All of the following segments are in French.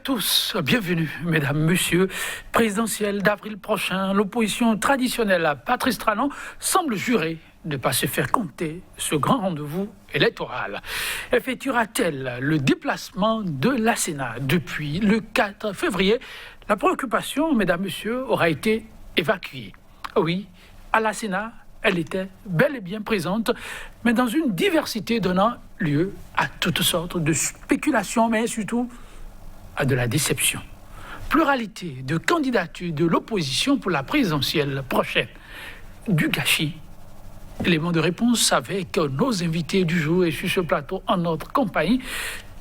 tous, bienvenue, mesdames, messieurs. Présidentielle d'avril prochain, l'opposition traditionnelle à Patrice Talon semble jurer de ne pas se faire compter ce grand rendez-vous électoral. Effectuera-t-elle le déplacement de la Sénat depuis le 4 février? La préoccupation, mesdames, messieurs, aura été évacuée. Oui, à la Sénat, elle était bel et bien présente, mais dans une diversité donnant lieu à toutes sortes de spéculations, mais surtout à de la déception. Pluralité de candidatures de l'opposition pour la présidentielle prochaine. Du gâchis. Élément de réponse avec nos invités du jour et sur ce plateau en notre compagnie,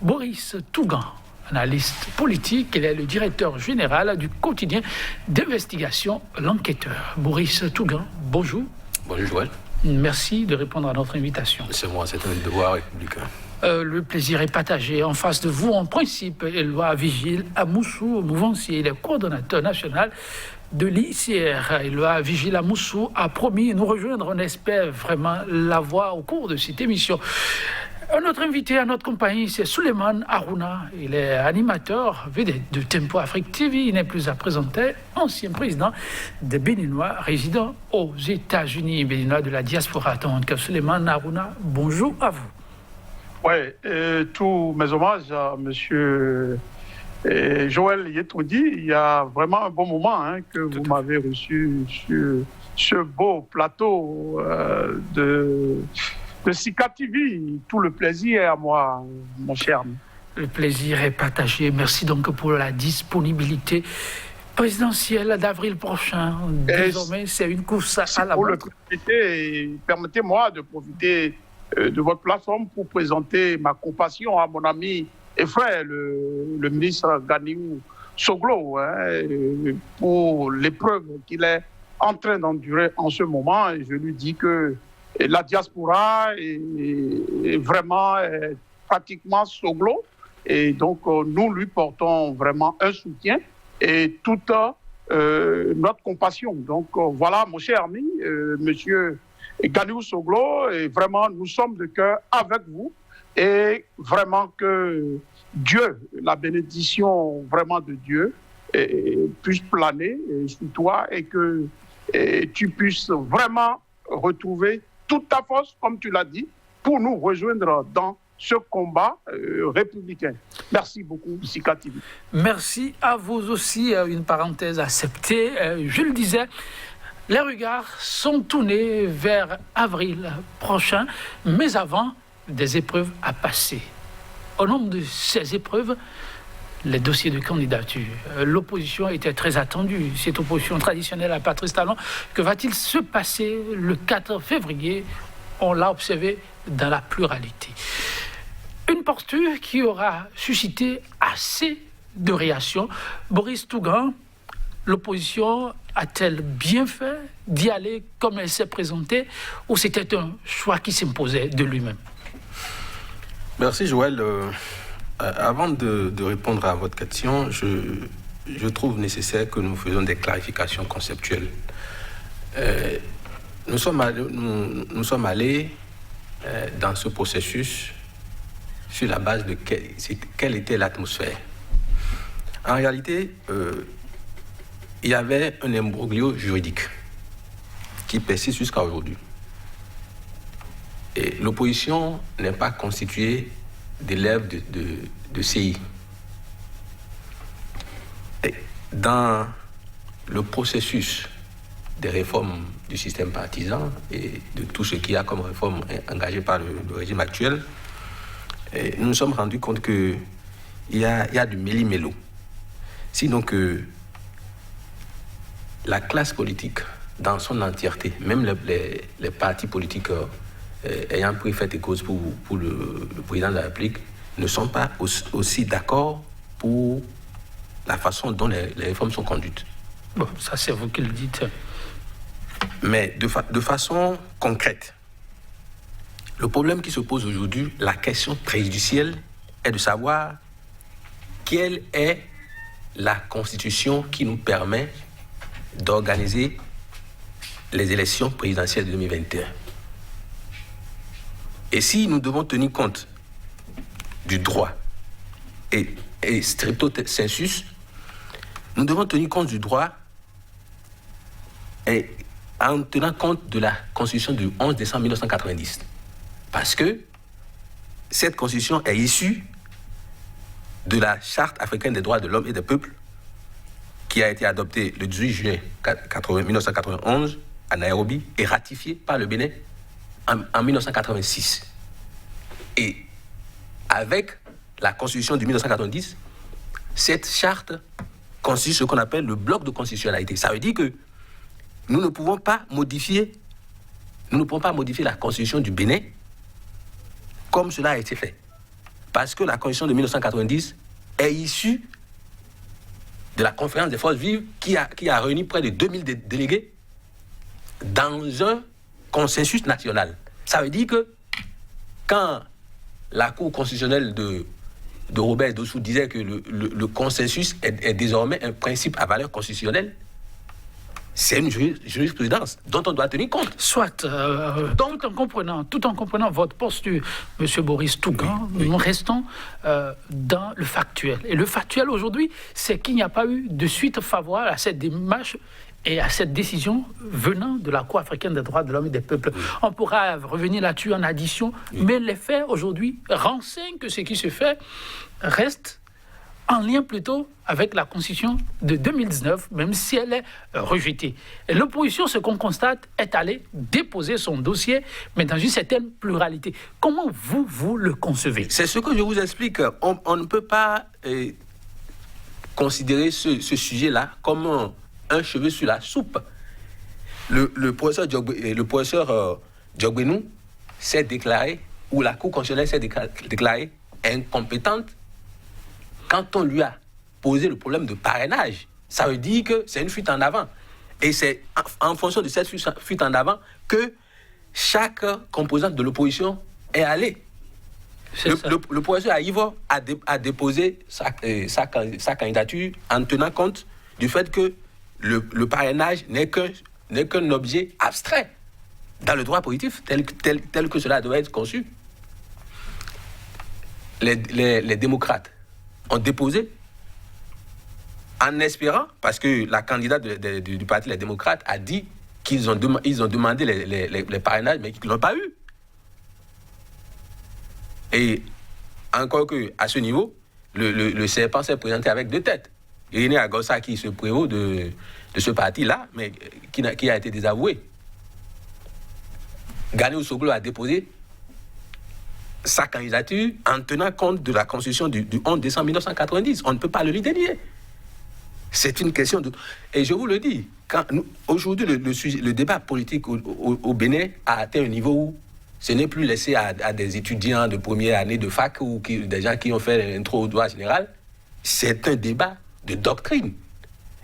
Boris Tougan, analyste politique. Il est le directeur général du quotidien d'investigation L'Enquêteur. Boris Tougan, bonjour. Bonjour Joël. Merci de répondre à notre invitation. C'est moi, c'est un devoir républicain. Le plaisir est partagé. En face de vous, en principe, Éloi Vigile Amoussou Mouvancier, il est coordonnateur national de l'ICR. Éloi Vigile Amoussou a promis nous rejoindre. On espère vraiment l'avoir au cours de cette émission. Un autre invité à notre compagnie, c'est Souleymane Harouna. Il est animateur vedette de Tempo Afrique TV. Il n'est plus à présenter, ancien président des Béninois résidant aux États-Unis, Béninois de la diaspora. Donc, Souleymane Harouna, bonjour à vous. Oui, tous mes hommages à M. Joël Yetoudi. Il y a vraiment un bon moment que vous m'avez reçu sur ce beau plateau de Sika TV. Tout le plaisir est à moi, mon cher. Le plaisir est partagé. Merci donc pour la disponibilité présidentielle d'avril prochain. Désormais, c'est une course à la montre. Permettez-moi de profiter de votre plateforme pour présenter ma compassion à mon ami et frère, le ministre Ganiou Soglo, pour l'épreuve qu'il est en train d'endurer en ce moment. Et je lui dis que la diaspora est vraiment pratiquement Soglo. Et donc, nous lui portons vraiment un soutien et toute notre compassion. Donc, voilà, mon cher ami, monsieur Ganiou Soglo, et vraiment, nous sommes de cœur avec vous. Et vraiment que Dieu, la bénédiction vraiment de Dieu, puisse planer sur toi et que tu puisses vraiment retrouver toute ta force, comme tu l'as dit, pour nous rejoindre dans ce combat républicain. Merci beaucoup, Sika TV. Merci à vous aussi. Une parenthèse acceptée. Je le disais, les regards sont tournés vers avril prochain, mais avant, des épreuves à passer. Au nombre de ces épreuves, les dossiers de candidature. L'opposition était très attendue, cette opposition traditionnelle à Patrice Talon. Que va-t-il se passer le 4 février? On l'a observé dans la pluralité. Une posture qui aura suscité assez de réactions. Boris Tougan, l'opposition a-t-elle bien fait d'y aller comme elle s'est présentée, ou c'était un choix qui s'imposait de lui-même? Merci Joël. Avant de répondre à votre question, je trouve nécessaire que nous faisions des clarifications conceptuelles. Nous sommes allés dans ce processus sur la base de quelle était l'atmosphère. En réalité, il y avait un imbroglio juridique qui persiste jusqu'à aujourd'hui. Et l'opposition n'est pas constituée d'élèves de CI. Et dans le processus des réformes du système partisan et de tout ce qu'il y a comme réforme engagée par le régime actuel, nous nous sommes rendus compte qu'il y a du méli-mélo. Sinon que la classe politique dans son entièreté, même les partis politiques ayant pris fait et cause pour le président de la République, ne sont pas aussi d'accord pour la façon dont les réformes sont conduites. Bon, ça c'est vous qui le dites. Mais de façon concrète, le problème qui se pose aujourd'hui, la question préjudicielle, est de savoir quelle est la constitution qui nous permet d'organiser les élections présidentielles de 2021. Et si nous devons tenir compte du droit et stricto sensus, nous devons tenir compte du droit et en tenant compte de la Constitution du 11 décembre 1990. Parce que cette Constitution est issue de la Charte africaine des droits de l'homme et des peuples qui a été adoptée le 18 juin 1991 à Nairobi et ratifiée par le Bénin en 1986. Et avec la Constitution de 1990, cette charte constitue ce qu'on appelle le bloc de constitutionnalité. Ça veut dire que nous ne pouvons pas modifier la Constitution du Bénin comme cela a été fait. Parce que la Constitution de 1990 est issue de la conférence des forces vives qui a réuni près de 2000 délégués dans un consensus national. Ça veut dire que quand la Cour constitutionnelle de Robert Dossou disait que le consensus est désormais un principe à valeur constitutionnelle, c'est une jurisprudence dont on doit tenir compte. Soit, tout en comprenant votre posture, M. Boris Tougan, nous restons dans le factuel. Et le factuel aujourd'hui, c'est qu'il n'y a pas eu de suite favorable à cette démarche et à cette décision venant de la Cour africaine des droits de l'homme et des peuples. On pourra revenir là-dessus en addition, mais les faits aujourd'hui renseignent que ce qui se fait reste en lien plutôt avec la Constitution de 2019, même si elle est rejetée. Et l'opposition, ce qu'on constate, est allée déposer son dossier, mais dans une certaine pluralité. Comment vous le concevez? C'est ce que je vous explique. On ne peut pas considérer ce sujet-là comme un cheveu sur la soupe. Le professeur Diogbenou s'est déclaré, ou la Cour constitutionnelle s'est déclarée incompétente quand on lui a posé le problème de parrainage. Ça veut dire que c'est une fuite en avant. Et c'est en fonction de cette fuite en avant que chaque composante de l'opposition est allée. Le professeur Aïvo a déposé sa candidature en tenant compte du fait que le parrainage n'est qu'un objet abstrait dans le droit positif tel que cela doit être conçu. Les démocrates ont déposé en espérant, parce que la candidate du parti Les Démocrates a dit qu'ils ont demandé les parrainages, mais qu'ils ne l'ont pas eu. Et encore qu'à ce niveau, le serpent s'est présenté avec deux têtes. Irénée Agossa, qui se prévaut de ce parti-là, mais qui a été désavoué. Ganiou Soglo a déposé sa candidature en tenant compte de la Constitution du 11 décembre 1990. On ne peut pas le lui dénier. C'est une question de... Et je vous le dis, aujourd'hui, le débat politique au Bénin a atteint un niveau où ce n'est plus laissé à des étudiants de première année de fac ou des gens qui ont fait l'intro au droit général. C'est un débat de doctrine.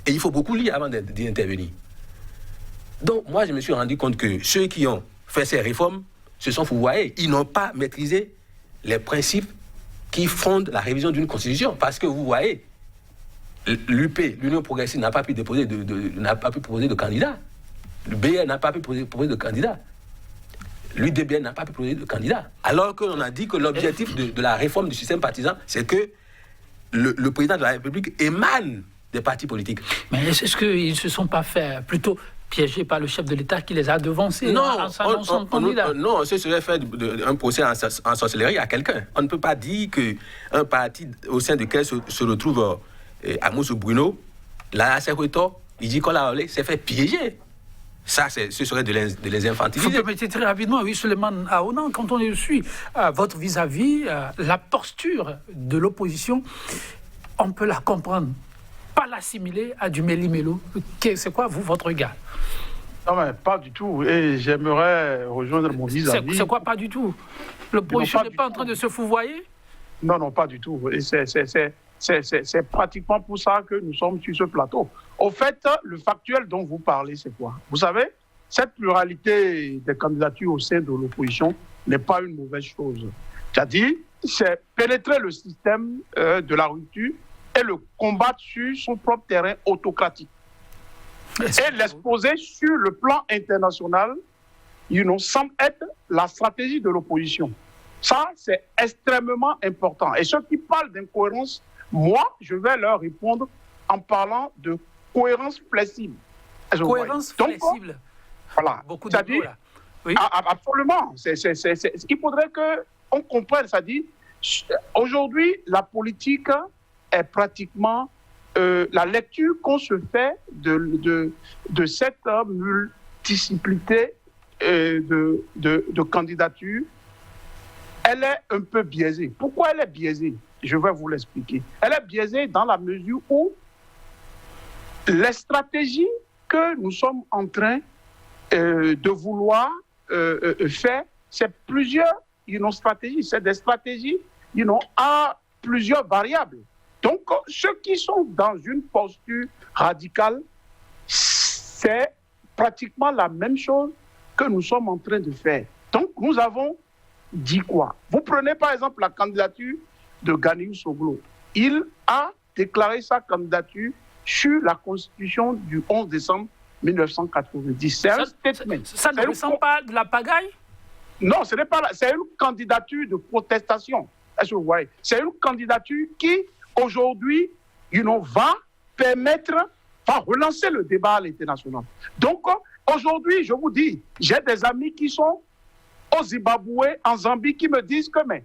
Et il faut beaucoup lire avant d'y intervenir. Donc, moi, je me suis rendu compte que ceux qui ont fait ces réformes se sont fourvoyés. Ils n'ont pas maîtrisé les principes qui fondent la révision d'une constitution. Parce que vous voyez, l'UP, l'Union progressiste, n'a pas pu proposer de candidat. Le BN n'a pas pu proposer de candidat. L'UDBN n'a pas pu proposer de candidat. Alors qu'on a dit que l'objectif de la réforme du système partisan, c'est que le président de la République émane des partis politiques. Mais est-ce qu'ils ne se sont pas fait plutôt piégés par le chef de l'État qui les a devancés en s'annonçant candidat? Non, ce serait faire un procès en sorcellerie à quelqu'un. On ne peut pas dire qu'un parti au sein duquel se retrouve Amos Bruno, là, c'est Reto, il dit qu'on l'a s'est fait piéger. Ça, ce serait de les infantiliser. Vous permettez très rapidement, oui, Suleiman Aounan, quand on suit votre vis-à-vis, la posture de l'opposition, on peut la comprendre, pas l'assimiler à du méli-mélo. C'est quoi, votre regard? Non, mais pas du tout. Et j'aimerais rejoindre mon vis-à-vis. C'est quoi, pas du tout? L'opposition n'est pas en train de se fouvoyer? Non, pas du tout. Et c'est pratiquement pour ça que nous sommes sur ce plateau. Au fait, le factuel dont vous parlez, c'est quoi? Vous savez, cette pluralité des candidatures au sein de l'opposition n'est pas une mauvaise chose. C'est-à-dire, c'est pénétrer le système de la rupture et le combattre sur son propre terrain autocratique. Et l'exposer sur le plan international, semble être la stratégie de l'opposition. Ça, c'est extrêmement important. Et ceux qui parlent d'incohérence, moi, je vais leur répondre en parlant de cohérence flexible. Cohérence flexible. Voilà. Beaucoup de mots, là. Oui. Absolument. Il faudrait qu'on comprenne. C'est-à-dire, aujourd'hui, la politique est pratiquement la lecture qu'on se fait de cette multiplicité de candidatures. Elle est un peu biaisée. Pourquoi elle est biaisée? Je vais vous l'expliquer. Elle est biaisée dans la mesure où les stratégies que nous sommes en train de vouloir faire, c'est plusieurs stratégies. C'est des stratégies à plusieurs variables. Donc, ceux qui sont dans une posture radicale, c'est pratiquement la même chose que nous sommes en train de faire. Donc, nous avons dit quoi? Vous prenez par exemple la candidature de Ganiou Soglo. Il a déclaré sa candidature sur la Constitution du 11 décembre 1990. C'est un statement. Ça ne ressemble pas de la pagaille? Non, ce n'est pas là. C'est une candidature de protestation. Est-ce que vous voyez? C'est une candidature qui, aujourd'hui, va relancer le débat à l'international. Donc, aujourd'hui, je vous dis, j'ai des amis qui sont au Zimbabwe, en Zambie, qui me disent que, mais,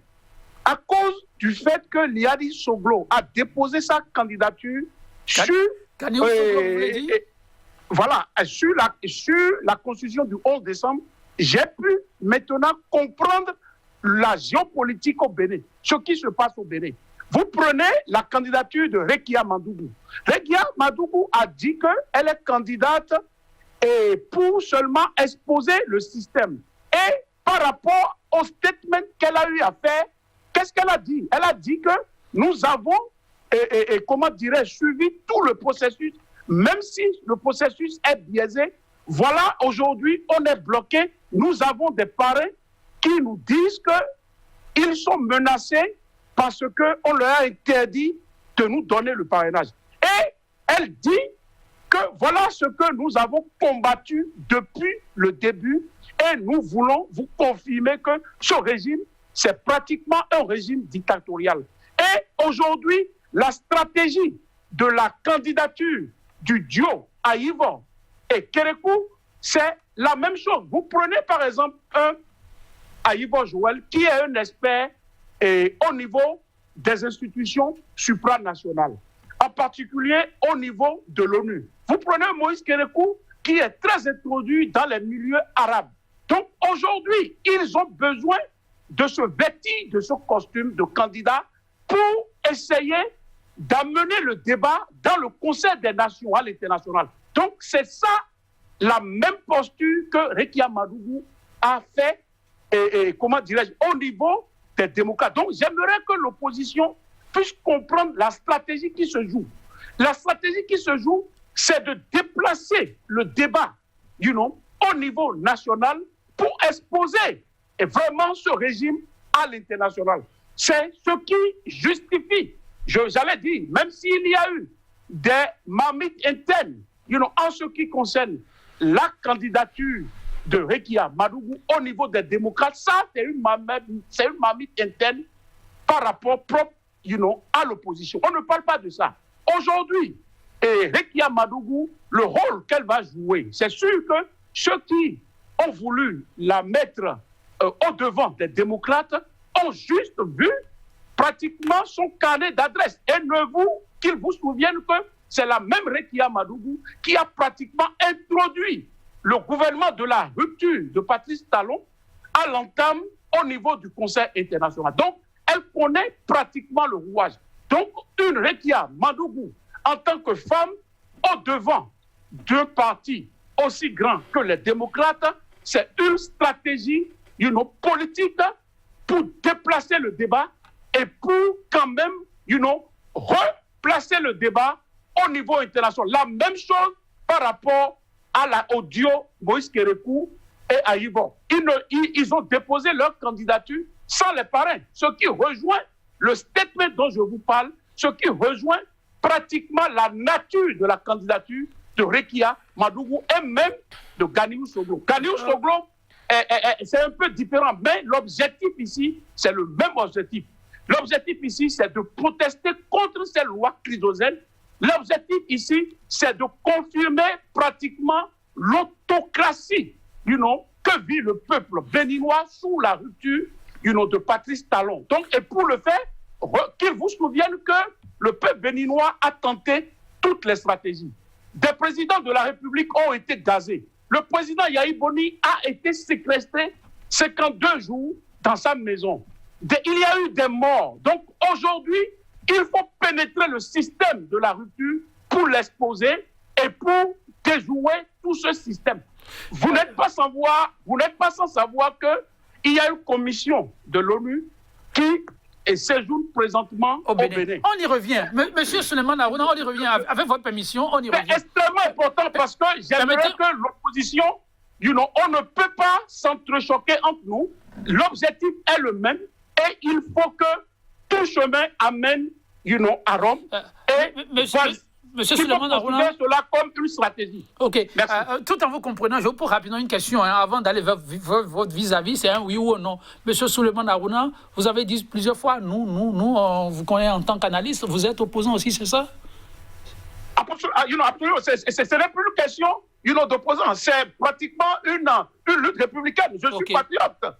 à cause du fait que Liadi Soglo a déposé sa candidature sur la Constitution du 11 décembre, j'ai pu maintenant comprendre la géopolitique au Bénin, ce qui se passe au Bénin. Vous prenez la candidature de Rekia Madougou. Rekia Madougou a dit qu'elle est candidate pour seulement exposer le système. Et par rapport au statement qu'elle a eu à faire, qu'est-ce qu'elle a dit? Elle a dit que nous avons, suivi tout le processus, même si le processus est biaisé. Voilà, aujourd'hui, on est bloqué. Nous avons des parrains qui nous disent qu'ils sont menacés parce qu'on leur a interdit de nous donner le parrainage. Et elle dit que voilà ce que nous avons combattu depuis le début et nous voulons vous confirmer que ce régime, c'est pratiquement un régime dictatorial. Et aujourd'hui, la stratégie de la candidature du duo Aïvo et Kérékou, c'est la même chose. Vous prenez par exemple un Aïvo Joël qui est un expert au niveau des institutions supranationales, en particulier au niveau de l'ONU. Vous prenez Moïse Kérékou qui est très introduit dans les milieux arabes. Donc aujourd'hui, ils ont besoin de se vêtir de ce costume de candidat pour essayer d'amener le débat dans le Conseil des Nations à l'international. Donc c'est ça la même posture que Rekia Madougou a fait, au niveau des démocrates. Donc j'aimerais que l'opposition puisse comprendre la stratégie qui se joue. La stratégie qui se joue, c'est de déplacer le débat, au niveau national pour exposer vraiment ce régime à l'international. C'est ce qui justifie, j'allais dire, même s'il y a eu des marmites internes, en ce qui concerne la candidature de Rekia Madougou au niveau des démocrates, ça c'est une marmite interne par rapport propre, à l'opposition. On ne parle pas de ça. Aujourd'hui, Rekia Madougou, le rôle qu'elle va jouer, c'est sûr que ceux qui ont voulu la mettre au devant des démocrates ont juste vu pratiquement son carnet d'adresse. Et qu'ils vous souviennent que c'est la même Rekia Madougou qui a pratiquement introduit le gouvernement de la rupture de Patrice Talon à l'entame au niveau du Conseil international. Donc, elle connaît pratiquement le rouage. Donc, une Rekia Madougou, en tant que femme, au devant d'un parti aussi grand que les démocrates, c'est une stratégie, politique pour déplacer le débat et pour quand même, replacer le débat au niveau international. La même chose par rapport au duo Moïse Kérékou et Aïvo. Ils ont déposé leur candidature sans les parrains, ce qui rejoint le statement dont je vous parle, ce qui rejoint pratiquement la nature de la candidature de Rekia Madougou et même de Ganiou Soglo. Ganiou Soglo c'est un peu différent. Mais l'objectif ici, c'est le même objectif. L'objectif ici, c'est de protester contre ces lois chrysogènes. L'objectif ici, c'est de confirmer pratiquement l'autocratie, que vit le peuple béninois sous la rupture, de Patrice Talon. Donc, et pour le faire, qu'il vous souvienne que le peuple béninois a tenté toutes les stratégies. Des présidents de la République ont été gazés. Le président Yahi Boni a été séquestré 52 jours dans sa maison. Il y a eu des morts. Donc aujourd'hui, il faut pénétrer le système de la rupture pour l'exposer et pour déjouer tout ce système. Vous n'êtes pas sans savoir qu'il y a une commission de l'ONU qui séjourne présentement au Bénin. On y revient. Monsieur Souleymane Harouna, on y revient. Avec votre permission, on y revient. C'est extrêmement important parce que j'aimerais que l'opposition, on ne peut pas s'entrechoquer entre nous. L'objectif est le même et il faut que tout chemin amène, à Rome. Monsieur Souleymane Harouna, cela comme une stratégie. Ok. Merci. Tout en vous comprenant, je vous pose rapidement une question avant d'aller vers votre vis-à-vis. C'est un oui ou un non. Monsieur Souleymane Harouna, vous avez dit plusieurs fois, nous, on vous connaît en tant qu'analyste. Vous êtes opposant aussi, c'est ça? Absolument. Ce n'est plus une question d'opposant. C'est pratiquement une lutte républicaine. Je suis patriote.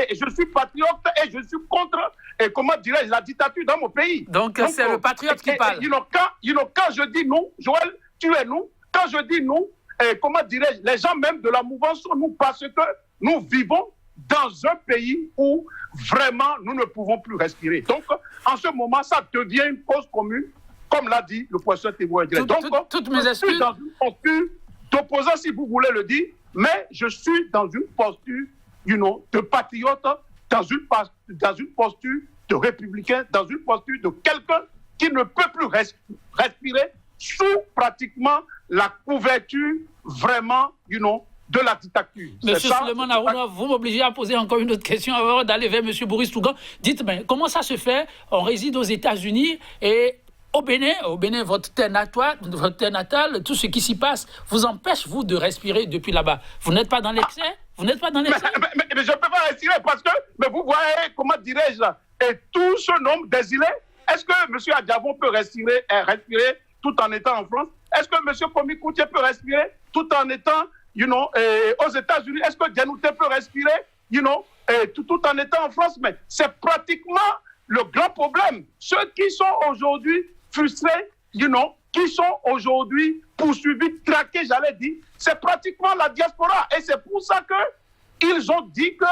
Et je suis patriote et je suis contre, la dictature dans mon pays. Donc c'est le patriote qui parle. Quand je dis nous, Joël, tu es nous. Quand je dis nous, les gens même de la mouvance sont nous parce que nous vivons dans un pays où vraiment nous ne pouvons plus respirer. Donc en ce moment, ça devient une cause commune, comme l'a dit le professeur Théo. Donc toutes mes excuses. Je suis dans une posture d'opposant, si vous voulez le dire, mais je suis dans une posture de patriote, dans une posture de républicain, dans une posture de quelqu'un qui ne peut plus respirer sous pratiquement la couverture vraiment, de la dictature. Monsieur Souleymane Harouna, vous m'obligez à poser encore une autre question avant d'aller vers Monsieur Boris Tougan. Dites-moi, comment ça se fait? On réside aux États-Unis et au Bénin, votre terre natale, tout ce qui s'y passe vous empêche, vous, de respirer depuis là-bas. Vous n'êtes pas dans l'excès? Vous n'êtes pas dans l'excès? Mais je ne peux pas respirer parce que, vous voyez, comment dirais-je, et tout ce nombre d'exilés, est-ce que M. Adjavon peut respirer tout en étant en France? Est-ce que M. Komi Koutié peut respirer tout en étant, aux États-Unis? Est-ce que Dianouté peut respirer, tout en étant en France? Mais c'est pratiquement le grand problème. Ceux qui sont aujourd'hui frustrés, qui sont aujourd'hui poursuivis, traqués, j'allais dire, c'est pratiquement la diaspora. Et c'est pour ça qu'ils ont dit que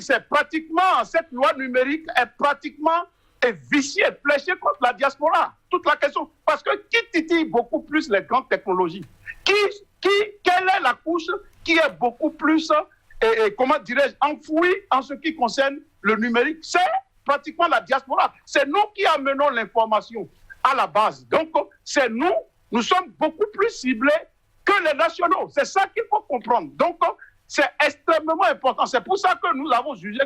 c'est pratiquement, cette loi numérique est pratiquement viciée, fléchée contre la diaspora. Toute la question. Parce que qui titille beaucoup plus les grandes technologies? Quelle est la couche qui est beaucoup plus, enfouie en ce qui concerne le numérique? C'est pratiquement la diaspora. C'est nous qui amenons l'information à la base. Donc, c'est nous sommes beaucoup plus ciblés que les nationaux. C'est ça qu'il faut comprendre. Donc, c'est extrêmement important. C'est pour ça que nous avons jugé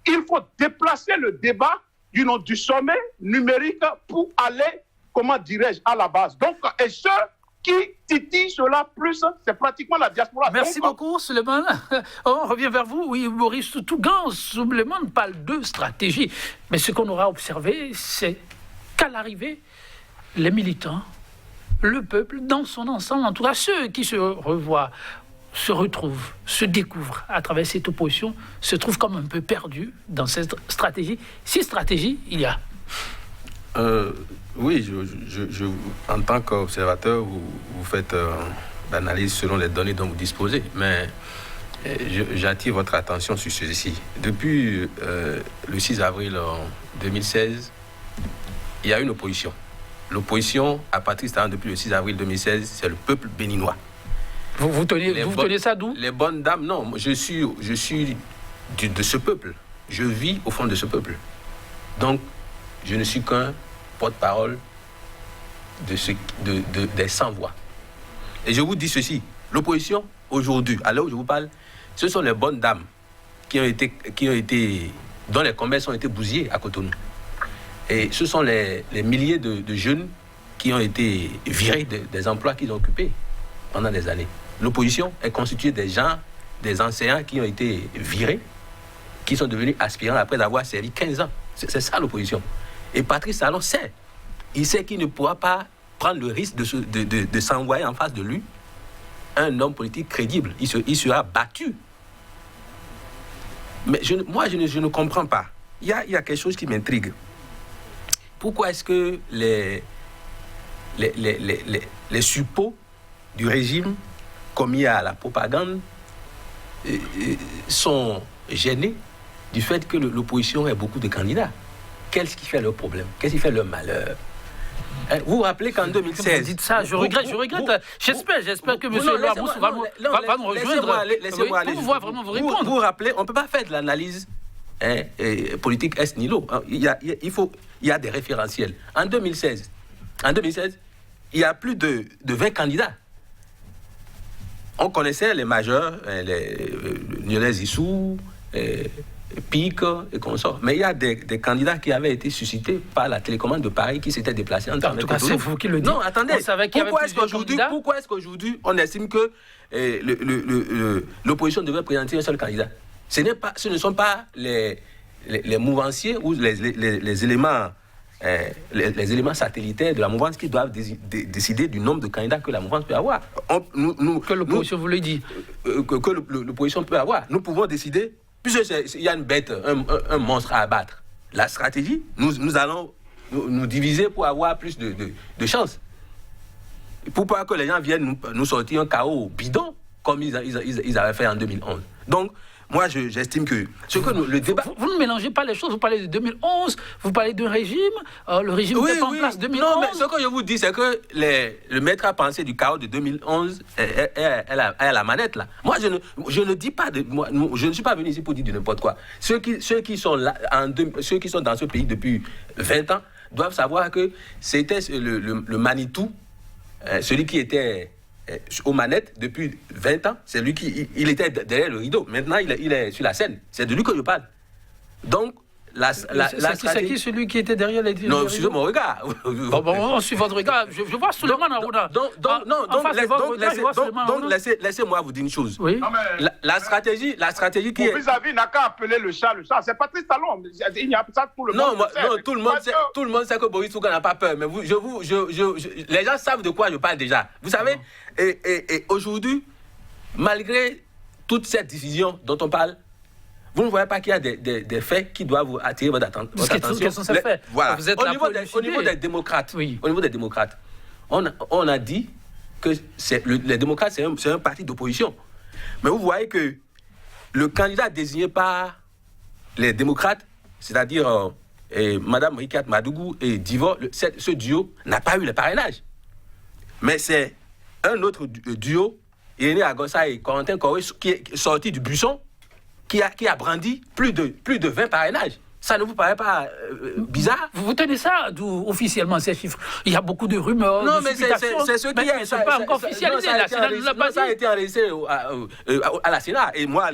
qu'il faut déplacer le débat du sommet numérique pour aller, à la base. Donc, et ceux qui titillent cela plus, c'est pratiquement la diaspora. Merci beaucoup, Souleymane. On revient vers vous. Oui, Boris Tougan, Souleymane parle de stratégie. Mais ce qu'on aura observé, c'est qu'à l'arrivée, les militants, le peuple, dans son ensemble, en tout cas ceux qui se revoient, se retrouvent, se découvrent à travers cette opposition, se trouvent comme un peu perdus dans cette stratégie. Si stratégie, il y a. Oui, en tant qu'observateur, vous faites l'analyse selon les données dont vous disposez, mais j'attire votre attention sur ceci. Depuis le 6 avril 2016, il y a une opposition. L'opposition à Patrice Talon depuis le 6 avril 2016, c'est le peuple béninois. Vous tenez ça d'où? Les bonnes dames, non, je suis de ce peuple. Je vis au fond de ce peuple. Donc, je ne suis qu'un porte-parole des sans-voix. Et je vous dis ceci, l'opposition, aujourd'hui, à l'heure où je vous parle, ce sont les bonnes dames dont les commerces ont été bousillés à Cotonou. Et ce sont les milliers de jeunes qui ont été virés des emplois qu'ils ont occupés pendant des années. L'opposition est constituée des gens des enseignants qui ont été virés, qui sont devenus aspirants après avoir servi 15 ans. C'est ça l'opposition. Et Patrice Talon sait. Il sait qu'il ne pourra pas prendre le risque de s'envoyer en face de lui un homme politique crédible. Il sera battu. Mais je ne comprends pas. Il y a quelque chose qui m'intrigue. Pourquoi est-ce que les suppôts du régime commis à la propagande sont gênés du fait que l'opposition ait beaucoup de candidats? Qu'est-ce qui fait leur problème? Qu'est-ce qui fait leur malheur? Vous vous rappelez qu'en 2016... Vous dites ça, je regrette. J'espère que M. Louabous va me rejoindre pour pouvoir vraiment vous répondre. Vous vous rappelez, on ne peut pas faire de l'analyse politique ex nihilo. Il y a des référentiels. En 2016, il y a plus de 20 candidats. On connaissait les majeurs, Lionel Zissou, Pic et consorts. Mais il y a des candidats qui avaient été suscités par la télécommande de Paris qui s'étaient déplacés en tout cas, c'est vous qui le dites. Non, attendez. Pourquoi est-ce qu'aujourd'hui on estime que l'opposition devrait présenter un seul candidat? Ce ne sont pas les mouvanciers ou les éléments satellitaires de la mouvance qui doivent décider du nombre de candidats que la mouvance peut avoir. Que l'opposition vous le dit. Que l'opposition peut avoir. Nous pouvons décider, puisqu'il y a une bête, un monstre à abattre. La stratégie, nous allons nous diviser pour avoir plus de chances. Pour pas que les gens viennent nous sortir un chaos bidon, comme ils avaient fait en 2011. Donc, moi, j'estime que le débat... Vous ne mélangez pas les choses. Vous parlez de 2011, vous parlez d'un régime. Le régime n'était pas en place en 2011. Non, mais ce que je vous dis, c'est que le maître à penser du chaos de 2011 est à la manette, là. Moi, je ne dis pas... je ne suis pas venu ici pour dire de n'importe quoi. Ceux qui sont là, ceux qui sont dans ce pays depuis 20 ans doivent savoir que c'était le Manitou, celui qui était... aux manettes depuis 20 ans, c'est lui il était derrière le rideau. Maintenant, il est sur la scène. C'est de lui que je parle. Donc, c'est qui celui qui était derrière les... Non, suivez mon regard. On suit votre regard. Je vois Souleymane Arouna. Donc, laissez-moi vous dire une chose. Oui. La stratégie qui est... Vis-à-vis n'a qu'à appeler le chat. C'est Patrice Talon. Il n'y a pas tout le monde. Non, tout le monde sait que Boris Souga n'a pas peur. Mais les gens savent de quoi je parle déjà. Vous savez, et aujourd'hui, malgré toute cette décision dont on parle, vous ne voyez pas qu'il y a des faits qui doivent attirer votre attention. Quels sont ces faits? Voilà. Au niveau des démocrates, oui. On a dit que les démocrates, c'est un parti d'opposition. Mais vous voyez que le candidat désigné par les démocrates, c'est-à-dire Mme Rikat Madougou et Divo, ce duo n'a pas eu le parrainage. Mais c'est un autre duo, Irénée Agossa et Corentin Coré, qui est sorti du buisson, qui a brandi plus de 20 parrainages. Ça ne vous paraît pas bizarre? Vous tenez ça d'où officiellement ces chiffres? Il y a beaucoup de rumeurs. Non, mais c'est ce qui est. Ça n'est pas encore officialisé. Ça a été enregistré à la Sénat. Et moi,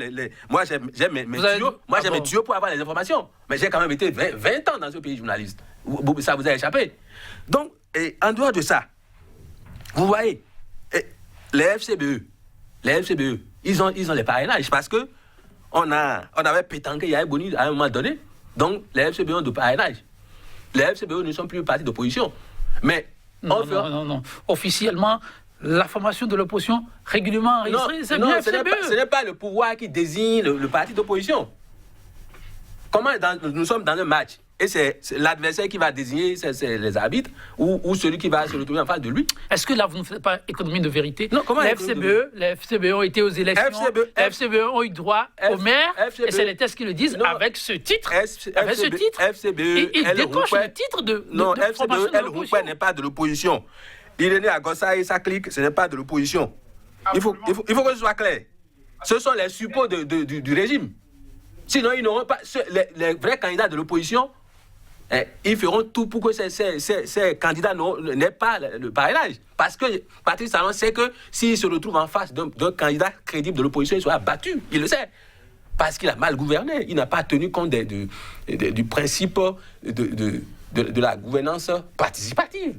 j'aime mes tuyaux pour avoir les informations. Mais j'ai quand même été 20 ans dans ce pays journaliste. Ça vous a échappé. Donc, en dehors de ça, vous voyez, les FCBE, ils ont les parrainages parce que on avait pétanqué Yahya Boni à un moment donné. Donc, les FCBE ont de parrainage. Les FCBE ne sont plus partis d'opposition. Mais... Non. Officiellement, la formation de l'opposition régulièrement enregistrée, c'est bien FCBE. Ce n'est pas le pouvoir qui désigne le parti d'opposition. Comment nous sommes dans un match et c'est l'adversaire qui va désigner les arbitres ou celui qui va se retrouver en face de lui. Est-ce que là, vous ne faites pas économie de vérité? Non, comment les FCBE ont été aux élections, les FCBE ont eu droit au maire, et c'est les tests qui le disent, avec ce titre. FCBE, il décoche le titre de FCBE, El Rouquet n'est pas de l'opposition. Irénée Agossa et sa clique, ce n'est pas de l'opposition. Il faut que ce soit clair. Ce sont les suppôts du régime. Sinon, ils n'auront pas... Les vrais candidats de l'opposition, ils feront tout pour que ces candidats n'aient pas le parrainage. Parce que Patrice Talon sait que s'il se retrouve en face d'un candidat crédible de l'opposition, il sera battu. Il le sait. Parce qu'il a mal gouverné. Il n'a pas tenu compte du principe de la gouvernance participative.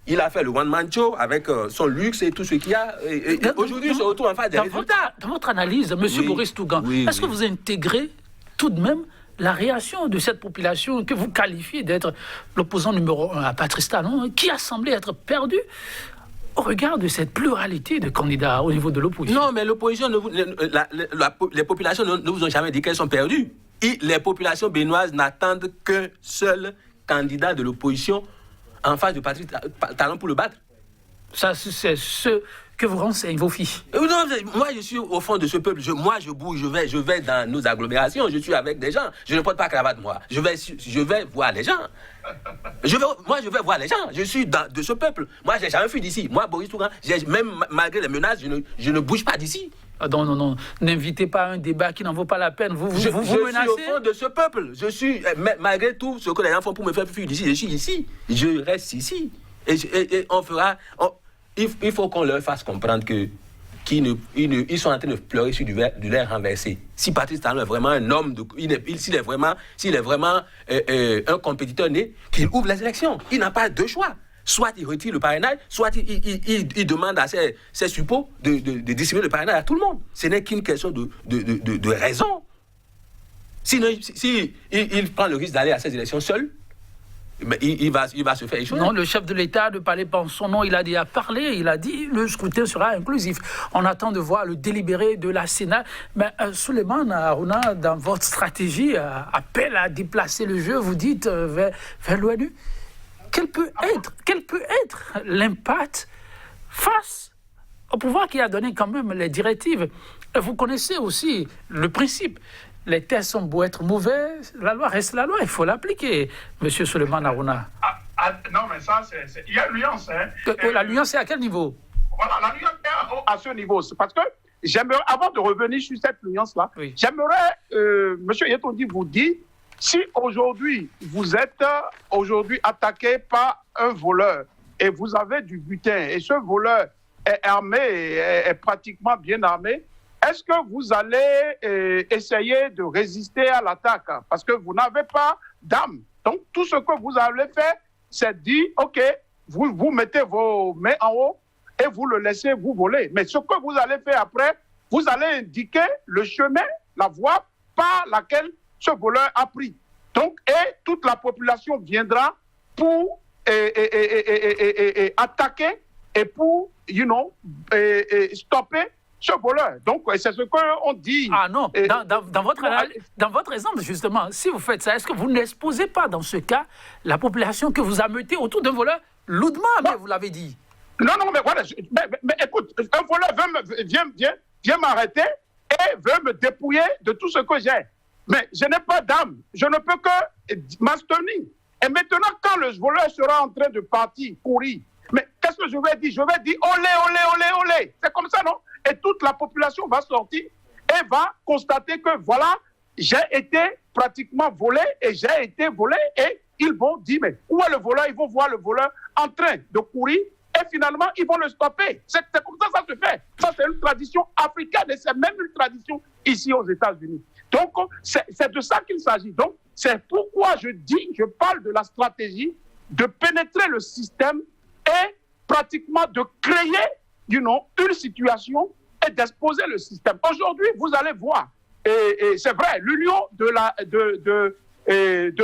Il a fait le one-man show avec son luxe et tout ce qu'il y a. Et aujourd'hui, il se retrouve en face des résultats. Dans votre analyse, M. Boris Tougan, est-ce que vous intégrez tout de même la réaction de cette population que vous qualifiez d'être l'opposant numéro 1 à Patrice Talon, qui a semblé être perdu au regard de cette pluralité de candidats au niveau de l'opposition? Non, mais l'opposition, les populations ne vous ont jamais dit qu'elles sont perdues. Les populations béninoises n'attendent qu'un seul candidat de l'opposition en face de Patrice Talon pour le battre. Ça, c'est ce que vous renseignent vos filles. Non, moi, je suis au fond de ce peuple. Moi, je bouge, je vais dans nos agglomérations, je suis avec des gens. Je ne porte pas cravate, moi. Je vais voir les gens. Je vais voir les gens. Je suis de ce peuple. Moi, je n'ai jamais fui d'ici. Moi, Boris Tougan, même malgré les menaces, je ne bouge pas d'ici. Non. N'invitez pas à un débat qui n'en vaut pas la peine. Vous menacez. Je suis au fond de ce peuple. Je suis, malgré tout ce que les gens font pour me faire fuir d'ici, je suis ici. Je reste ici. Et on fera... Il faut qu'on leur fasse comprendre qu'ils sont en train de pleurer sur du lait renversé. Si Patrice Talon est vraiment un homme, s'il est vraiment un compétiteur né, qu'il ouvre les élections. Il n'a pas deux choix. Soit il retire le parrainage, soit il demande à ses suppôts de distribuer le parrainage à tout le monde. Ce n'est qu'une question de raison. Sinon, il prend le risque d'aller à ces élections seul, mais il va se faire échouer. Non, le chef de l'État ne parlait pas en son nom, il a déjà parlé, il a dit le scrutin sera inclusif. On attend de voir le délibéré de la Sénat. Mais Souleymane Harouna, dans votre stratégie, appelle à déplacer le jeu, vous dites vers l'ONU. Quel peut être l'impact face au pouvoir qui a donné quand même les directives? Vous connaissez aussi le principe. Les tests sont beaux être mauvais, la loi reste la loi, il faut l'appliquer, M. Souleymane Harouna. Non, mais ça, il y a une nuance. La nuance est à quel niveau? Voilà, la nuance est à ce niveau. C'est parce que j'aimerais, avant de revenir sur cette nuance-là, j'aimerais, M. Yetondi vous dire, si aujourd'hui, vous êtes attaqué par un voleur et vous avez du butin, et ce voleur est armé, est pratiquement bien armé, est-ce que vous allez essayer de résister à l'attaque? Parce que vous n'avez pas d'armes. Donc, tout ce que vous allez faire, c'est dire, OK, vous mettez vos mains en haut et vous le laissez vous voler. Mais ce que vous allez faire après, vous allez indiquer le chemin, la voie par laquelle ce voleur a pris. Donc, et toute la population viendra pour attaquer et pour, stopper ce voleur. Donc, c'est ce qu'on dit. Ah non, dans votre exemple, justement, si vous faites ça, est-ce que vous n'exposez pas, dans ce cas, la population que vous ameutez autour d'un voleur lourdement, mais vous l'avez dit? Non, mais voilà, mais écoute, un voleur vient m'arrêter et veut me dépouiller de tout ce que j'ai. Mais je n'ai pas d'âme, je ne peux que m'abstenir. Et maintenant, quand le voleur sera en train de partir, courir, mais qu'est-ce que je vais dire? Je vais dire olé, olé, olé, olé. C'est comme ça, non? Et toute la population va sortir et va constater que voilà, j'ai été pratiquement volé et j'ai été volé. Et ils vont dire, mais où est le voleur? Ils vont voir le voleur en train de courir et finalement, ils vont le stopper. C'est comme ça que ça se fait. Ça, c'est une tradition africaine et c'est même une tradition ici aux États-Unis. Donc, c'est de ça qu'il s'agit. Donc, c'est pourquoi je parle de la stratégie de pénétrer le système et pratiquement de créer, une situation et d'exposer le système. Aujourd'hui, vous allez voir, et c'est vrai, l'union de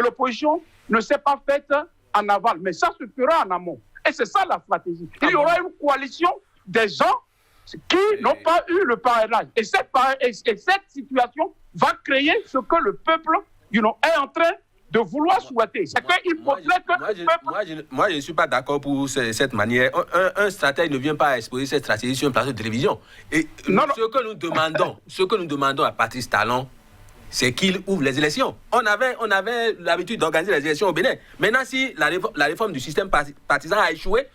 l'opposition ne s'est pas faite en aval, mais ça se fera en amont. Et c'est ça la stratégie. Il y aura une coalition des gens qui n'ont pas eu le parrainage. Et cette situation va créer ce que le peuple est en train de vouloir souhaiter. C'est qu'il faudrait que... Moi, je ne suis pas d'accord pour cette manière. Un stratège ne vient pas exposer cette stratégie sur un plateau de télévision. Et ce que nous demandons à Patrice Talon, c'est qu'il ouvre les élections. On avait l'habitude d'organiser les élections au Bénin. Maintenant, si la réforme du système partisan a échoué,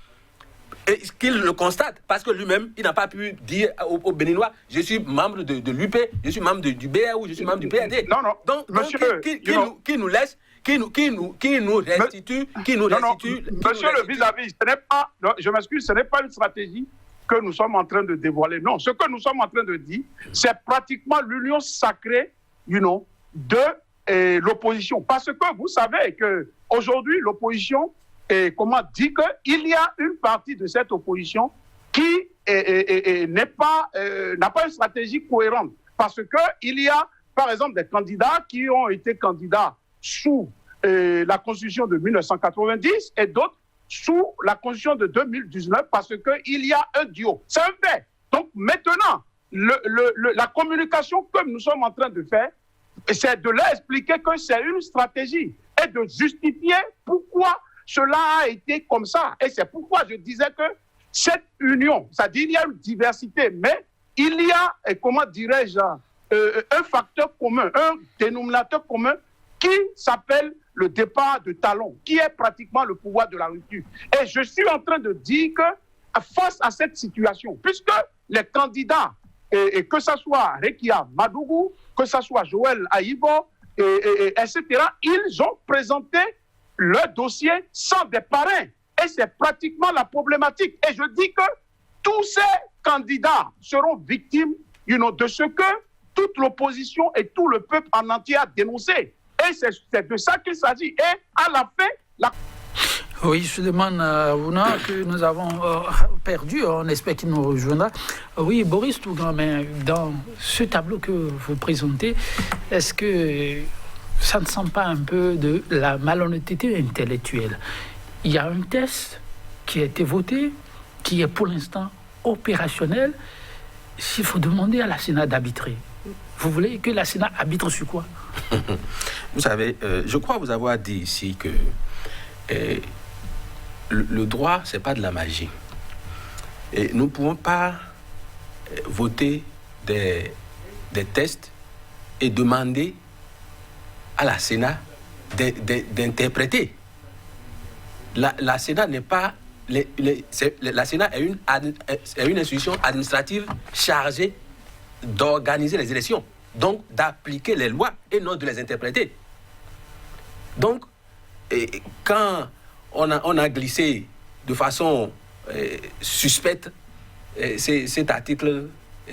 et qu'il le constate, parce que lui-même, il n'a pas pu dire aux Béninois, je suis membre de l'UP, je suis membre du BRU, je suis membre du PRD. Non. Donc qui nous laisse, qui nous restitue. Monsieur le vis-à-vis, ce n'est pas, je m'excuse, ce n'est pas une stratégie que nous sommes en train de dévoiler. Non, ce que nous sommes en train de dire, c'est pratiquement l'union sacrée, de l'opposition. Parce que vous savez qu'aujourd'hui, l'opposition dit qu'il y a une partie de cette opposition qui n'a pas une stratégie cohérente. Parce qu'il y a, par exemple, des candidats qui ont été candidats sous la Constitution de 1990 et d'autres sous la Constitution de 2019 parce qu'il y a un duo. C'est un fait. Donc maintenant, la communication que nous sommes en train de faire, c'est de leur expliquer que c'est une stratégie et de justifier pourquoi cela a été comme ça. Et c'est pourquoi je disais que cette union, c'est-à-dire il y a une diversité, mais il y a, comment dirais-je, un facteur commun, un dénominateur commun qui s'appelle le départ de talon, qui est pratiquement le pouvoir de la rupture. Et je suis en train de dire que face à cette situation, puisque les candidats, et que ce soit Rekia Madougou, que ce soit Joël Aïbo, etc., ils ont présenté leur dossier sans des parrains. Et c'est pratiquement la problématique. Et je dis que tous ces candidats seront victimes de ce que toute l'opposition et tout le peuple en entier a dénoncé. Et c'est de ça qu'il s'agit. Et à la fin, Oui, je demande à Ouna que nous avons perdu, on espère qu'il nous rejoindra. Oui, Boris Tougan, mais dans ce tableau que vous présentez, est-ce que ça ne sent pas un peu de la malhonnêteté intellectuelle? Il y a un test qui a été voté, qui est pour l'instant opérationnel. S'il faut demander à la Sénat d'arbitrer, vous voulez que la Sénat arbitre sur quoi? Vous savez, je crois vous avoir dit ici que le droit, ce n'est pas de la magie. Et nous ne pouvons pas voter des tests et demander à la Sénat d'interpréter. La Sénat n'est pas... la Sénat est une institution administrative chargée d'organiser les élections, donc d'appliquer les lois et non de les interpréter. Donc, quand on a glissé de façon suspecte cet article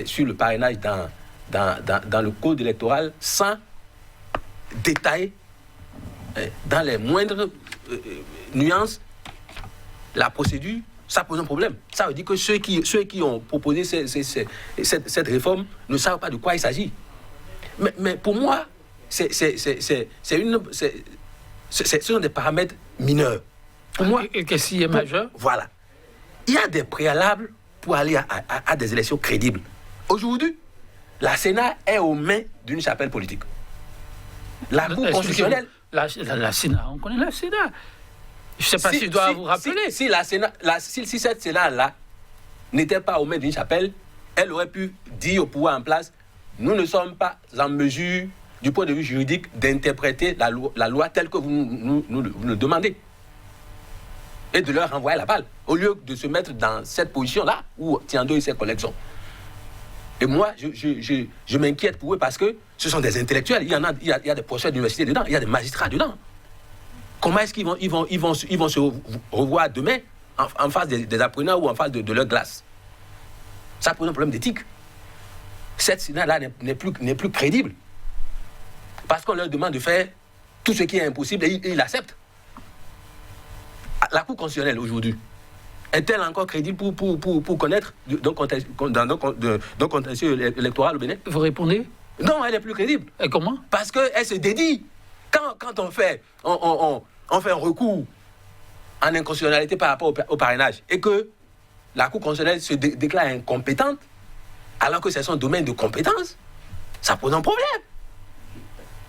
sur le parrainage dans le code électoral sans détail, dans les moindres nuances, la procédure, ça pose un problème. Ça veut dire que ceux qui ont proposé cette réforme ne savent pas de quoi il s'agit. Mais pour moi, ce sont des paramètres mineurs. Pour moi, qu'est-ce qui est majeur? Voilà. Il y a des préalables pour aller à des élections crédibles. Aujourd'hui, la Sénat est aux mains d'une chapelle politique. La Cour constitutionnelle... La Sénat, on connaît la Sénat. Je ne sais pas si je dois vous rappeler. Si cette Sénat-là n'était pas aux mains d'une chapelle, elle aurait pu dire au pouvoir en place, nous ne sommes pas en mesure, du point de vue juridique, d'interpréter la loi telle que vous nous demandez. Et de leur renvoyer la balle, au lieu de se mettre dans cette position-là, où Tiendo et ses collègues sont. Et moi, je m'inquiète pour eux parce que ce sont des intellectuels. Il y a des professeurs d'université dedans, il y a des magistrats dedans. Comment est-ce qu'ils vont se revoir demain en face des apprenants ou en face de leur glace? Ça pose un problème d'éthique. Cette Sénat-là n'est plus crédible. Parce qu'on leur demande de faire tout ce qui est impossible et ils l'acceptent. La Cour constitutionnelle aujourd'hui, est-elle encore crédible pour connaître d'un contentieux électoral au Bénin? Vous répondez? Non, elle n'est plus crédible. Et comment? Parce qu'elle se dédie. Quand on fait un recours en inconstitutionnalité par rapport au parrainage et que la Cour constitutionnelle se déclare incompétente, alors que c'est son domaine de compétence, ça pose un problème.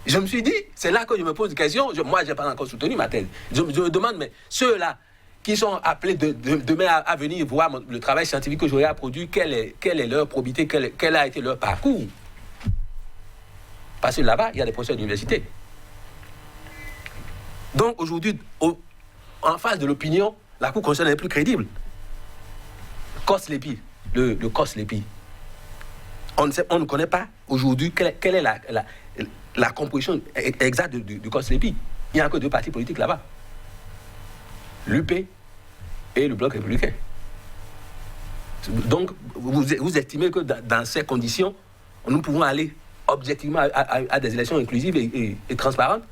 Je me suis dit, c'est là que je me pose une question. Moi, je n'ai pas encore soutenu ma thèse. Je me demande, mais ceux-là qui sont appelés demain à venir voir le travail scientifique que j'aurais produit, quelle est leur probité, quel a été leur parcours? Parce que là-bas, il y a des professeurs d'université. Donc aujourd'hui, en face de l'opinion, la Cour constitutionnelle n'est plus crédible. COS-LEPI, le COS-LEPI. On ne connaît pas aujourd'hui quelle est la composition exacte du COS-LEPI. Il n'y a que deux partis politiques là-bas. L'UP et le Bloc républicain. Donc, vous estimez que dans ces conditions, nous pouvons aller objectivement à des élections inclusives et transparentes?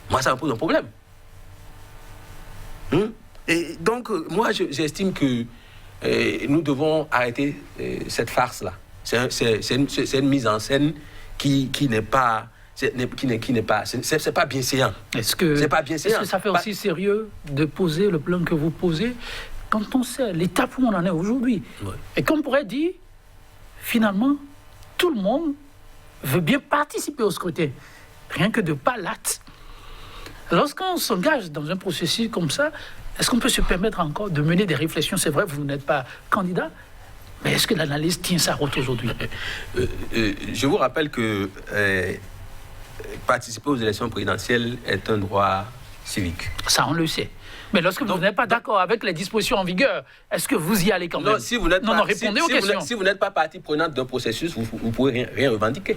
Moi, ça me pose un problème. Et donc, moi, j'estime que nous devons arrêter cette farce-là. C'est une mise en scène qui n'est pas... C'est pas bien séant. Est-ce que ça fait aussi sérieux de poser le plan que vous posez quand on sait l'étape où on en est aujourd'hui? Ouais. Et qu'on pourrait dire, finalement, tout le monde veut bien participer au scrutin, rien que de pas l'acte. Lorsqu'on s'engage dans un processus comme ça, est-ce qu'on peut se permettre encore de mener des réflexions? C'est vrai, vous n'êtes pas candidat, mais est-ce que l'analyse tient sa route aujourd'hui? Je vous rappelle que participer aux élections présidentielles est un droit civique. Ça, on le sait. Mais lorsque vous n'êtes pas d'accord avec les dispositions en vigueur, est-ce que vous y allez quand même? Non, si vous n'êtes répondez aux questions. Si vous n'êtes pas partie prenante d'un processus, vous ne pouvez rien revendiquer.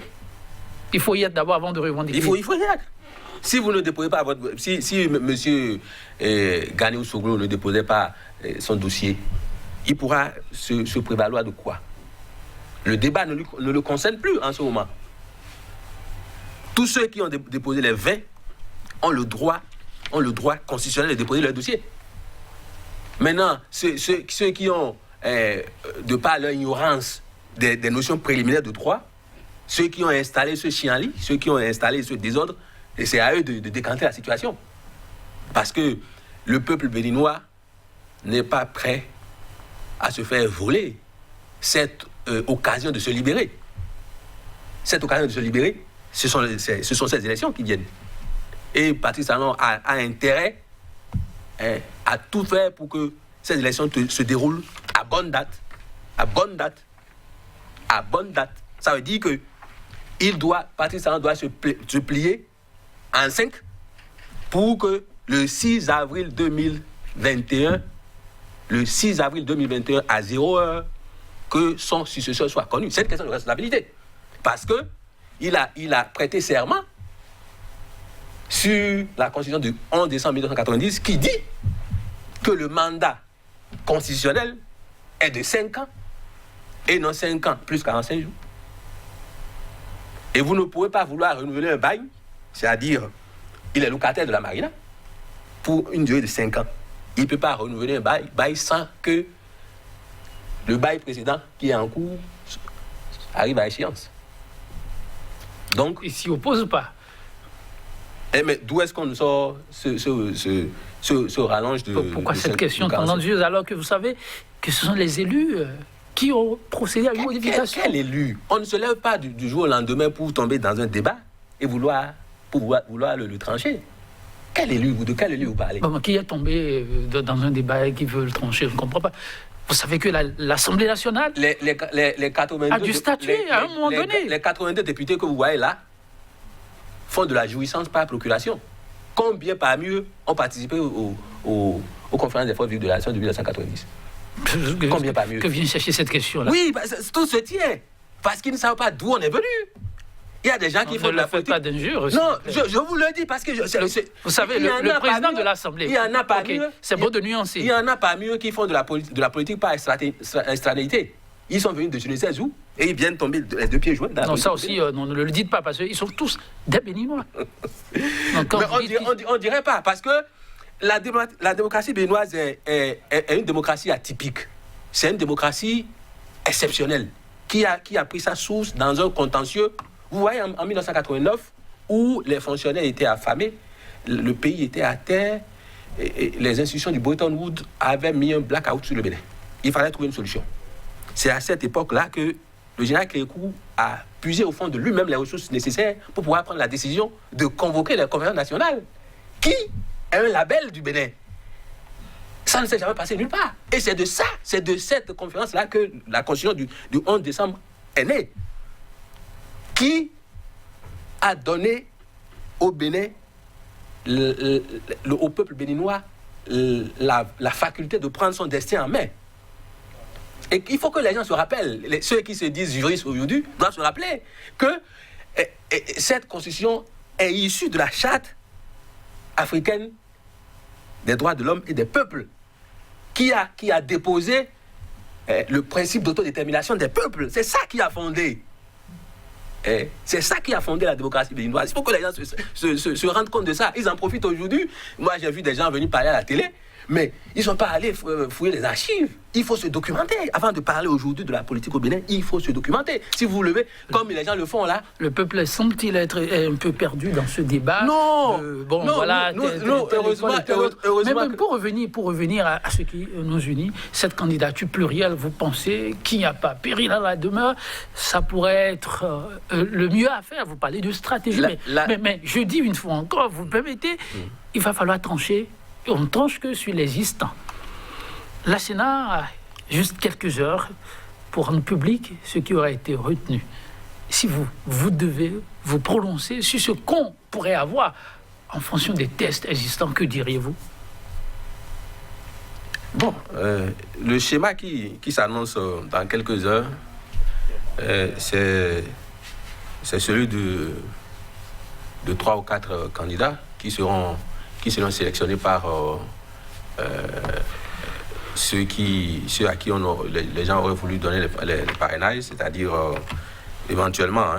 Il faut y être d'abord avant de revendiquer. Il faut y être. Si vous ne déposez pas votre... Si M. Ganiou Soglo ne déposait pas son dossier, il pourra se prévaloir de quoi? Le débat ne le concerne plus en ce moment. Tous ceux qui ont déposé les 20 ont le droit constitutionnel de déposer leur dossier. Maintenant, ceux qui ont, de par leur ignorance des notions préliminaires de droit, ceux qui ont installé ce chien-lit, ceux qui ont installé ce désordre, c'est à eux de décanter la situation. Parce que le peuple béninois n'est pas prêt à se faire voler cette occasion de se libérer. Cette occasion de se libérer, ce sont ces élections qui viennent. Et Patrice Talon a intérêt à tout faire pour que ces élections se déroulent à bonne date. À bonne date. À bonne date. Ça veut dire que Patrice Talon doit se plier en 5 pour que le 6 avril 2021 à 0 heure, que son successeur soit connu. C'est une question de responsabilité. Parce que il a prêté serment sur la Constitution du 11 décembre 1990 qui dit que le mandat constitutionnel est de 5 ans et non 5 ans plus 45 jours. Et vous ne pouvez pas vouloir renouveler un bail, c'est-à-dire il est locataire de la marina pour une durée de 5 ans. Il ne peut pas renouveler un bail sans que le bail précédent qui est en cours arrive à échéance. Donc, il s'y oppose pas. Mais d'où est-ce qu'on sort ce rallonge de... Pourquoi cette question tendantieuse alors que vous savez que ce sont les élus qui ont procédé à une modification? Quel élu? On ne se lève pas du jour au lendemain pour tomber dans un débat et vouloir le trancher. Quel élu? De quel élu vous parlez? Qui est tombé dans un débat et qui veut le trancher? Je ne comprends pas. Vous savez que l'Assemblée nationale les 82 a dû statuer à un moment donné. Les 82 députés que vous voyez là font de la jouissance par procuration. Combien parmi eux ont participé aux conférences des forces vives de la nation de 1990? Combien parmi eux? Que vient chercher cette question-là? Oui, tout se tient. Parce qu'ils ne savent pas d'où on est venu. Il y a des gens qui font de la politique. Pas d'injure aussi. Non, je vous le dis parce que... vous savez, le président de l'Assemblée... Il y en a parmi eux... C'est beau de nuancer. Il y en a parmi eux qui font de la politique par extranéité. Ils sont venus de je ne sais où et ils viennent tomber les deux pieds joints dans la politique. Non, ça aussi, ne le dites pas parce qu'ils sont tous des Béninois. Donc, on dirait pas parce que la démocratie béninoise est une démocratie atypique. C'est une démocratie exceptionnelle qui a pris sa source dans un contentieux. Vous voyez, en 1989, où les fonctionnaires étaient affamés, le pays était à terre, et les institutions du Bretton Woods avaient mis un blackout sur le Bénin. Il fallait trouver une solution. C'est à cette époque-là que le général Kékou a puisé au fond de lui-même les ressources nécessaires pour pouvoir prendre la décision de convoquer la conférence nationale, qui est un label du Bénin. Ça ne s'est jamais passé nulle part. Et c'est de cette conférence-là que la constitution du 11 décembre est née, qui a donné au Bénin, au peuple béninois, la faculté de prendre son destin en main. Et il faut que les gens se rappellent, ceux qui se disent juristes aujourd'hui doivent se rappeler que cette constitution est issue de la charte africaine des droits de l'homme et des peuples, qui a déposé le principe d'autodétermination des peuples. C'est ça qui a fondé. C'est ça qui a fondé la démocratie béninoise. Il faut que les gens se rendent compte de ça. Ils en profitent aujourd'hui. Moi, j'ai vu des gens venir parler à la télé, Mais ils ne sont pas allés fouiller les archives. Il faut se documenter. Avant de parler aujourd'hui de la politique au Bénin, il faut se documenter. Si vous levez, comme les gens le font là... Le peuple semble-t-il être un peu perdu dans ce débat? Non, heureusement. Mais pour revenir à ce qui nous unit, cette candidature plurielle, vous pensez qu'il n'y a pas péril à la demeure? Ça pourrait être le mieux à faire. Vous parlez de stratégie. Mais je dis une fois encore, vous me permettez, il va falloir trancher. Et on ne tranche que sur l'existant. La Sénat a juste quelques heures pour rendre public ce qui aura été retenu. Si vous devez vous prononcer sur ce qu'on pourrait avoir en fonction des tests existants, que diriez-vous? Bon, le schéma qui s'annonce dans quelques heures, c'est celui de 3 ou 4 candidats qui seront sélectionnés par ceux à qui les gens auraient voulu donner les parrainages, c'est-à-dire éventuellement...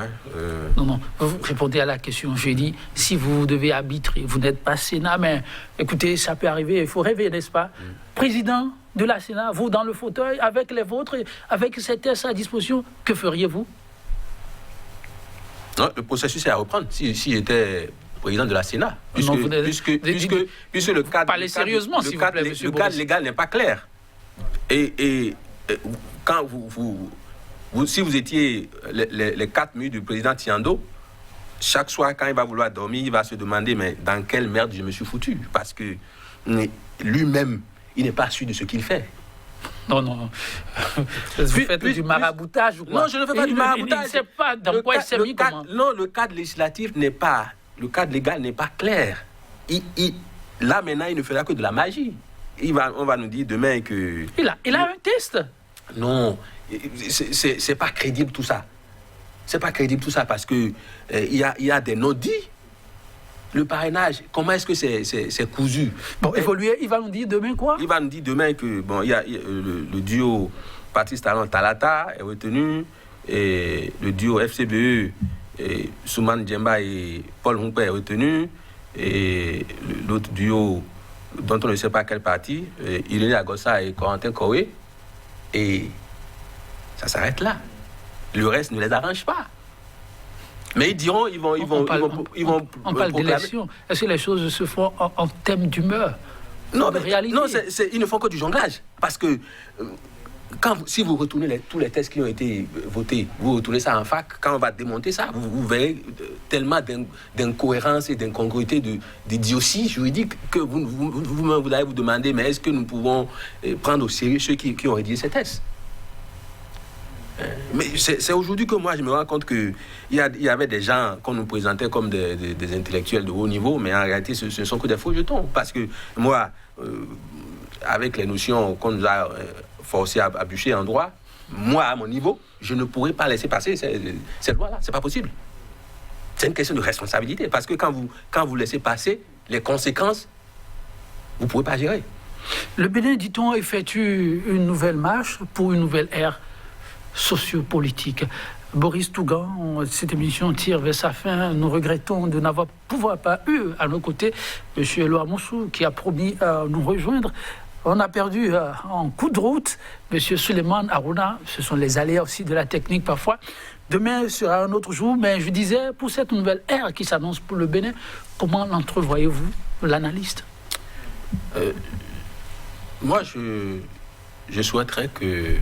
Non, vous répondez à la question. J'ai dit, si vous devez arbitrer, vous n'êtes pas Sénat, mais écoutez, ça peut arriver, il faut rêver, n'est-ce pas? Président de la Sénat, vous dans le fauteuil, avec les vôtres, avec ces tests à disposition, que feriez-vous? Non, le processus est à reprendre. Si j'étais président de la Sénat, puisque le cadre... Parlez sérieusement, s'il vous plaît, monsieur Le cadre légal n'est pas clair. Et quand si vous étiez les 4 minutes du président Tiando, chaque soir, quand il va vouloir dormir, il va se demander, mais dans quelle merde je me suis foutu? Parce que lui-même, il n'est pas sûr de ce qu'il fait. Non. Vous faites du maraboutage ou quoi? Non, je ne fais pas du maraboutage. Il ne sait pas dans quoi il s'est mis, comment? Non, le cadre législatif n'est pas... Le cadre légal n'est pas clair. Là, maintenant, il ne fera que de la magie. On va nous dire demain que... Il a un test. Non, c'est pas crédible tout ça. C'est pas crédible tout ça parce que il y a des non-dits. Le parrainage, comment est-ce que c'est cousu? Bon, évoluer, il va nous dire demain quoi? Il va nous dire demain que il y a le duo Patrice Talon Talata est retenu, et le duo FCBE, Souman Djemba et Paul Humpe est retenu, et l'autre duo dont on ne sait pas quel parti, Irénée Agossa et Corentin Koué, et ça s'arrête là. Le reste ne les arrange pas. Mais ils diront, on parle d'élection. Est-ce que les choses se font en thème d'humeur? Non, ils ne font que du jonglage. Parce que si vous retournez tous les tests qui ont été votés, vous retournez ça en fac, quand on va démonter ça, vous verrez tellement d'incohérences et d'incongruités, d'idioties juridiques que vous allez vous demander, mais est-ce que nous pouvons prendre au sérieux ceux qui ont rédigé ces tests? Mais c'est aujourd'hui que moi je me rends compte qu'il y avait des gens qu'on nous présentait comme des intellectuels de haut niveau, mais en réalité ce ne sont que des faux jetons. Parce que moi, avec les notions qu'on nous a forcé à bûcher en droit, moi à mon niveau, je ne pourrais pas laisser passer cette loi-là. C'est pas possible. C'est une question de responsabilité. Parce que quand vous laissez passer les conséquences, vous ne pouvez pas gérer. Le Bénin, dit-on, effectue une nouvelle marche pour une nouvelle ère sociopolitique. Boris Tougan, cette émission tire vers sa fin. Nous regrettons de n'avoir pas eu à nos côtés M. Eloa Moussou qui a promis nous rejoindre. On a perdu en coup de route M. Suleiman Harouna. Ce sont les aléas aussi de la technique parfois. Demain sera un autre jour, mais je disais, pour cette nouvelle ère qui s'annonce pour le Bénin, comment l'entrevoyez-vous, l'analyste? Moi, je souhaiterais que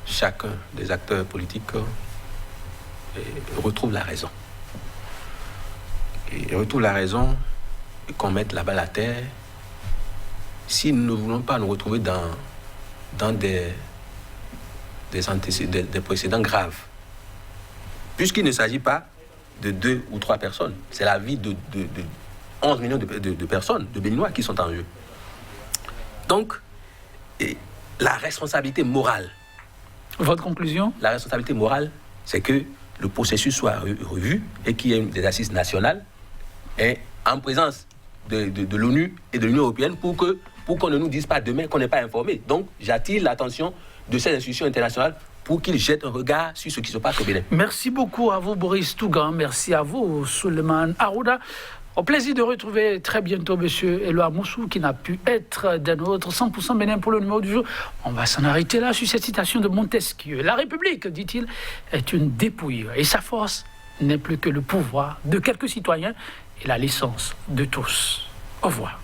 chacun des acteurs politiques retrouve la raison. Et retrouve la raison et qu'on mette la balle à terre. Si nous ne voulons pas nous retrouver dans des précédents graves, puisqu'il ne s'agit pas de 2 ou 3 personnes, c'est la vie de 11 millions de personnes, de Béninois qui sont en jeu. Donc, la responsabilité morale. Votre conclusion? La responsabilité morale, c'est que le processus soit revu et qu'il y ait des assises nationales et en présence de l'ONU et de l'Union européenne pour qu'on ne nous dise pas demain qu'on n'est pas informé. Donc, j'attire l'attention de ces institutions internationales pour qu'ils jettent un regard sur ce qui se passe au Bénin. Merci beaucoup à vous, Boris Tougan. Merci à vous, Suleiman Harouna. Au plaisir de retrouver très bientôt M. Éloi Moussou, qui n'a pu être d'un autre 100% Bénin pour le numéro du jour. On va s'en arrêter là sur cette citation de Montesquieu. La République, dit-il, est une dépouille et sa force n'est plus que le pouvoir de quelques citoyens et la licence de tous. Au revoir.